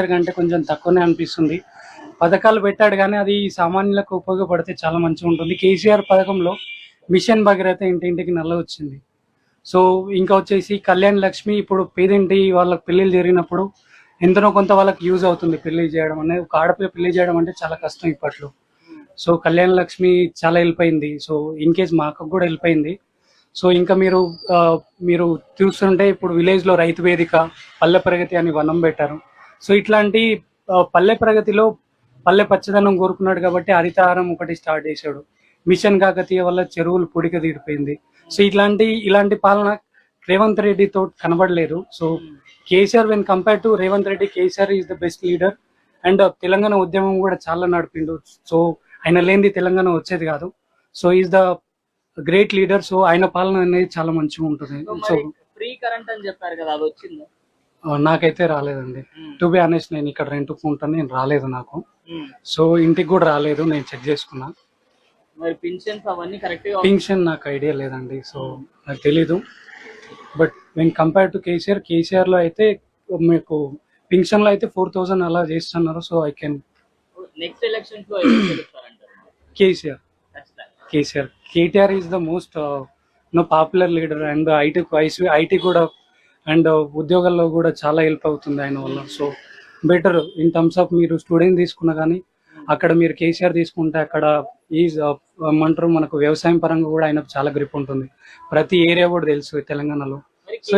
కంటే కొంచెం తక్కువనే అనిపిస్తుంది. పథకాలు పెట్టాడు కానీ అది సామాన్యులకు ఉపయోగపడితే చాలా మంచిగా ఉంటుంది. కేసీఆర్ పథకంలో మిషన్ భగీరథ ఇంటింటికి నల్ల వచ్చింది. సో ఇంకా వచ్చేసి కళ్యాణ్ లక్ష్మి ఇప్పుడు పేదింటి వాళ్ళకి పెళ్ళిళ్ళు జరిగినప్పుడు ఎంతనో కొంత వాళ్ళకి యూజ్ అవుతుంది. పెళ్లి చేయడం అనేది, ఒక ఆడపిల్ల పెళ్లి చేయడం అంటే చాలా కష్టం ఇప్పట్లో. సో కళ్యాణ్ లక్ష్మి చాలా హెల్ప్ అయింది. సో ఇన్ కేస్ మా అక్కకు కూడా హెల్ప్ అయింది. సో ఇంకా మీరు చూస్తుంటే ఇప్పుడు విలేజ్ లో రైతు వేదిక, పల్లె ప్రగతి అని వనం పెట్టారు. సో ఇట్లాంటి పల్లె ప్రగతిలో పల్లె పచ్చదనం కోరుకున్నాడు కాబట్టి హరితహారం ఒకటి స్టార్ట్ చేశాడు. మిషన్ కాకతీయ వల్ల చెరువులు పొడిక తీరిపోయింది. సో ఇలాంటి పాలన రేవంత్ రెడ్డితో కనబడలేదు. So KCR when compare to Revanth Reddy, KCR is the best leader. And Telangana ఉద్యమం కూడా చాలా నడిపిండు. సో ఆయన లేనిది తెలంగాణ వచ్చేది కాదు. So is the great leader. So ఆయన పాలన అనేది చాలా మంచిగా ఉంటుంది. సో ఫ్రీ కరెంట్ అని చెప్పారు కదా, అది వచ్చిందా? నాకైతే రాలేదండి. టు బి ఆనెస్ట్, నేను ఇక్కడ రెంట్ ఉంటాను, నేను రాలేదు నాకు. సో ఇంటికి కూడా రాలేదు, నేను చెక్ చేసుకున్నా. మరి పింఛన్స్ అవన్నీ కరెక్ట్ గా? పింఛన్ నాకు ఐడియా లేదండి, సో నాకు తెలీదు. But when compare to KCR లో అయితే మీకు పింఛన్ లో అయితే 4,000 అలా చేస్తున్నారు. So I can next elections లో KCR KTR is the most popular leader. And IT కూడా అండ్ ఉద్యోగాల్లో కూడా చాలా హెల్ప్ అవుతుంది ఆయన వల్ల. So better in terms of మీరు స్టూడెంట్ తీసుకున్నా కానీ అక్కడ మీరు కేసీఆర్ తీసుకుంటే అక్కడ ఈజ్ ఏమంటారు, మనకు వ్యవసాయం పరంగా కూడా ఆయన చాలా గ్రిప్ ఉంటుంది. ప్రతి ఏరియా కూడా తెలుసు తెలంగాణలో. సో